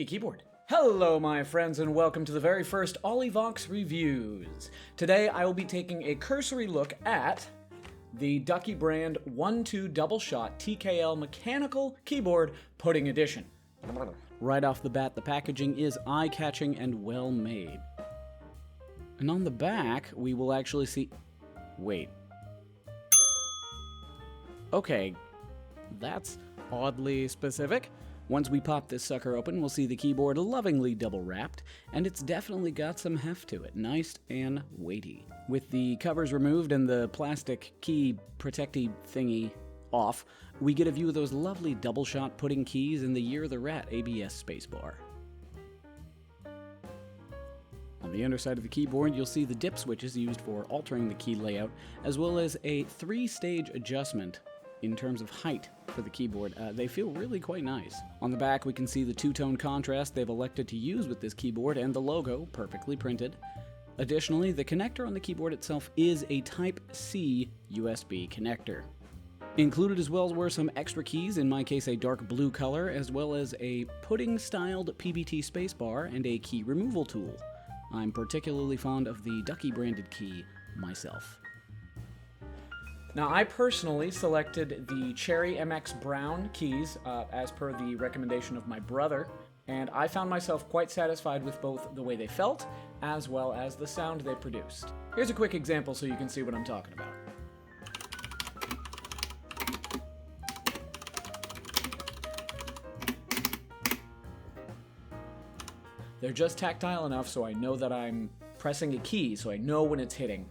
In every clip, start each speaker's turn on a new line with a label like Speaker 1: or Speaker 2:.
Speaker 1: keyboard. Hello my friends and welcome to the very first OllyVoxx reviews. Today I will be taking a cursory look at the Ducky brand 1-2 Doubleshot TKL mechanical keyboard pudding edition. Right off the bat, the packaging is eye-catching and well made. And on the back, we will actually see... Wait. Okay, that's oddly specific. Once we pop this sucker open, we'll see the keyboard lovingly double wrapped, and it's definitely got some heft to it, nice and weighty. With the covers removed and the plastic key protecty thingy off, we get a view of those lovely double-shot pudding keys in the Year of the Rat ABS spacebar. On the underside of the keyboard, you'll see the dip switches used for altering the key layout, as well as a 3-stage adjustment in terms of height for the keyboard. They feel really quite nice. On the back, we can see the two-tone contrast they've elected to use with this keyboard and the logo perfectly printed. Additionally, the connector on the keyboard itself is a Type-C USB connector. Included as well were some extra keys, in my case a dark blue color, as well as a pudding-styled PBT spacebar and a key removal tool. I'm particularly fond of the Ducky branded key myself. Now, I personally selected the Cherry MX Brown keys as per the recommendation of my brother, and I found myself quite satisfied with both the way they felt as well as the sound they produced. Here's a quick example so you can see what I'm talking about. They're just tactile enough so I know that I'm pressing a key, so I know when it's hitting.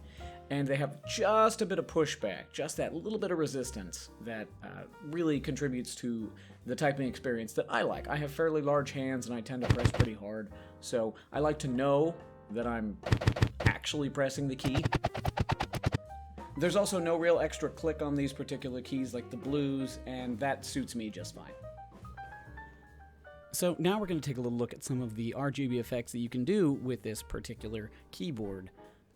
Speaker 1: And they have just a bit of pushback, just that little bit of resistance that really contributes to the typing experience that I like. I have fairly large hands and I tend to press pretty hard, so I like to know that I'm actually pressing the key. There's also no real extra click on these particular keys like the blues, and that suits me just fine. So now we're going to take a little look at some of the RGB effects that you can do with this particular keyboard.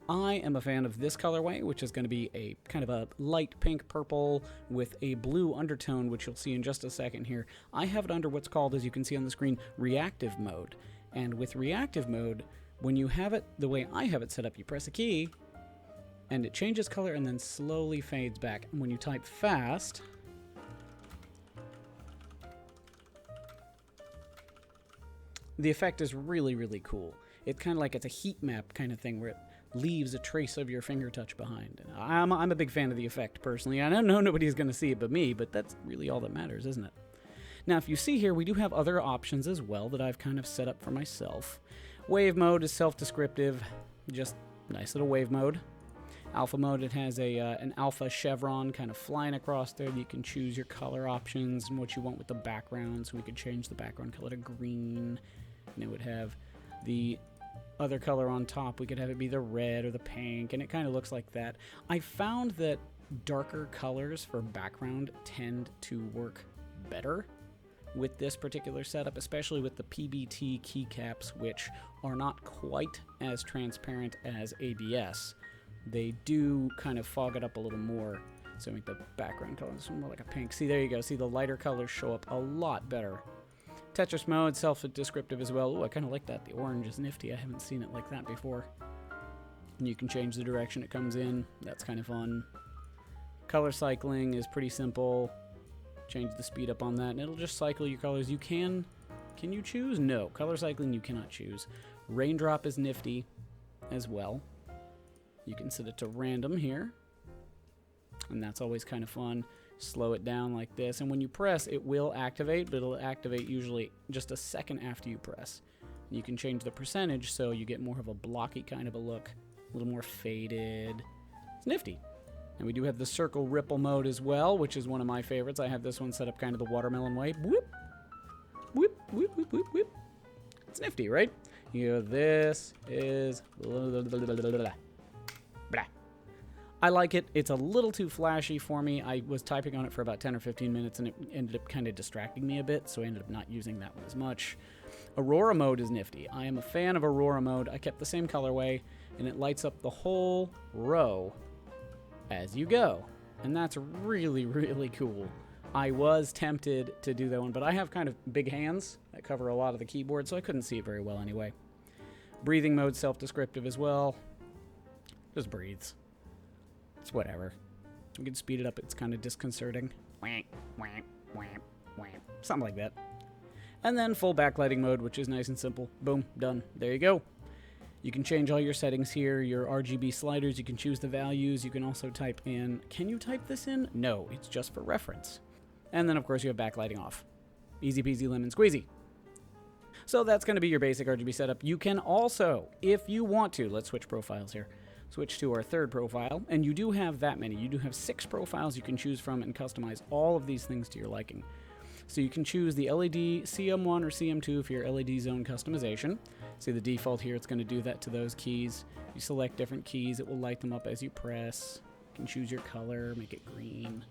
Speaker 1: I am a fan of this colorway, which is going to be a kind of a light pink purple with a blue undertone, which you'll see in just a second here. I have it under what's called, as you can see on the screen, Reactive Mode. And with Reactive Mode, when you have it the way I have it set up, you press a key, and it changes color and then slowly fades back. And when you type fast, the effect is really, really cool. It's kind of like it's a heat map kind of thing where it leaves a trace of your finger touch behind. I'm a big fan of the effect, personally. I don't know nobody's going to see it but me, but that's really all that matters, isn't it? Now, if you see here, we do have other options as well that I've kind of set up for myself. Wave mode is self-descriptive, just nice little wave mode. Alpha mode, it has an alpha chevron kind of flying across there. You can choose your color options and what you want with the background. So we could change the background color to green, and it would have the other color on top. We could have it be the red or the pink, and it kind of looks like that. I found that darker colors for background tend to work better with this particular setup, especially with the PBT keycaps, which are not quite as transparent as ABS. They do kind of fog it up a little more, so make the background color more like a pink. See, there you go. See, the lighter colors show up a lot better. Tetris Mode, self-descriptive as well. Ooh, I kind of like that. The orange is nifty. I haven't seen it like that before. And you can change the direction it comes in. That's kind of fun. Color cycling is pretty simple. Change the speed up on that, and it'll just cycle your colors. You can you choose? No. Color cycling you cannot choose. Raindrop is nifty as well. You can set it to random here, and that's always kind of fun. Slow it down like this, and when you press, it will activate, but it'll activate usually just a second after you press. And you can change the percentage so you get more of a blocky kind of a look, a little more faded. It's nifty. And we do have the circle ripple mode as well, which is one of my favorites. I have this one set up kind of the watermelon way. Whoop, whoop, whoop, whoop, whoop, whoop. It's nifty, right? You go, this is blah, blah, blah, blah, blah. Blah. I like it. It's a little too flashy for me. I was typing on it for about 10 or 15 minutes, and it ended up kind of distracting me a bit, so I ended up not using that one as much. Aurora Mode is nifty. I am a fan of Aurora Mode. I kept the same colorway, and it lights up the whole row as you go. And that's really, really cool. I was tempted to do that one, but I have kind of big hands that cover a lot of the keyboard, so I couldn't see it very well anyway. Breathing mode, self-descriptive as well. Just breathes. It's whatever. We can speed it up. It's kind of disconcerting. Something like that. And then full backlighting mode, which is nice and simple. Boom, done. There you go. You can change all your settings here, your RGB sliders. You can choose the values. You can also type in... Can you type this in? No, it's just for reference. And then, of course, you have backlighting off. Easy peasy lemon squeezy. So that's going to be your basic RGB setup. You can also, if you want to, let's switch profiles here. Switch to our third profile, and you do have that many. You do have 6 profiles you can choose from and customize all of these things to your liking. So you can choose the LED CM1 or CM2 for your LED zone customization. See the default here, it's going to do that to those keys. You select different keys, it will light them up as you press. You can choose your color, make it green.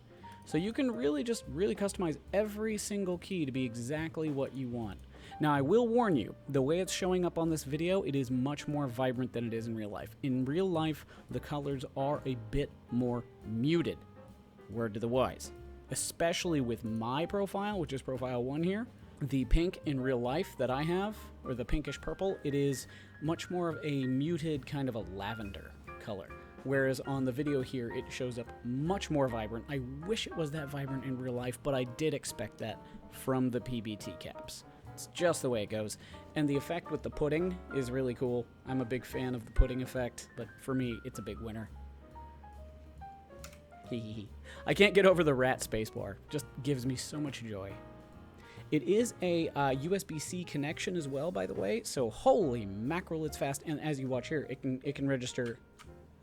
Speaker 1: So you can really customize every single key to be exactly what you want. Now, I will warn you, the way it's showing up on this video, it is much more vibrant than it is in real life. In real life, the colors are a bit more muted. Word to the wise. Especially with my profile, which is profile 1 here. The pink in real life that I have, or the pinkish purple, it is much more of a muted kind of a lavender color. Whereas on the video here, it shows up much more vibrant. I wish it was that vibrant in real life, but I did expect that from the PBT caps. It's just the way it goes. And the effect with the pudding is really cool. I'm a big fan of the pudding effect, but for me, it's a big winner. I can't get over the rat spacebar. Just gives me so much joy. It is a USB-C connection as well, by the way. So holy mackerel, it's fast. And as you watch here, it can register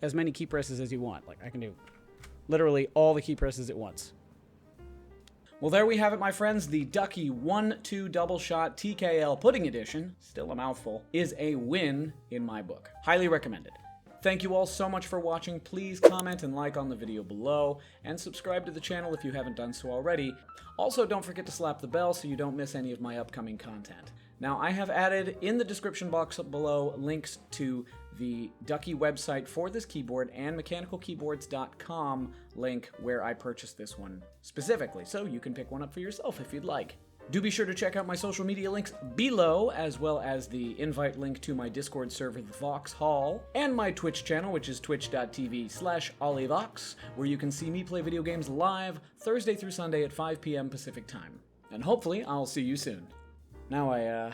Speaker 1: as many key presses as you want. Like I can do literally all the key presses at once. Well, there we have it, my friends. The Ducky 1-2 Doubleshot TKL Pudding Edition, still a mouthful, is a win in my book. Highly recommended. Thank you all so much for watching. Please comment and like on the video below, and subscribe to the channel if you haven't done so already. Also, don't forget to slap the bell so you don't miss any of my upcoming content. Now, I have added in the description box below links to the Ducky website for this keyboard and mechanicalkeyboards.com link where I purchased this one specifically, so you can pick one up for yourself if you'd like. Do be sure to check out my social media links below, as well as the invite link to my Discord server, the Vox Hall, and my Twitch channel, which is twitch.tv/OllyVoxx, where you can see me play video games live Thursday through Sunday at 5 p.m. Pacific time. And hopefully, I'll see you soon. Now I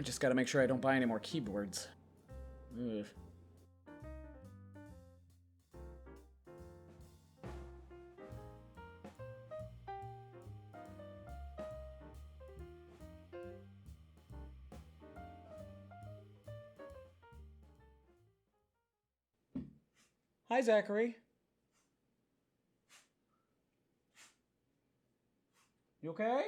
Speaker 1: just gotta make sure I don't buy any more keyboards. Ugh. Hi, Zachary. You okay?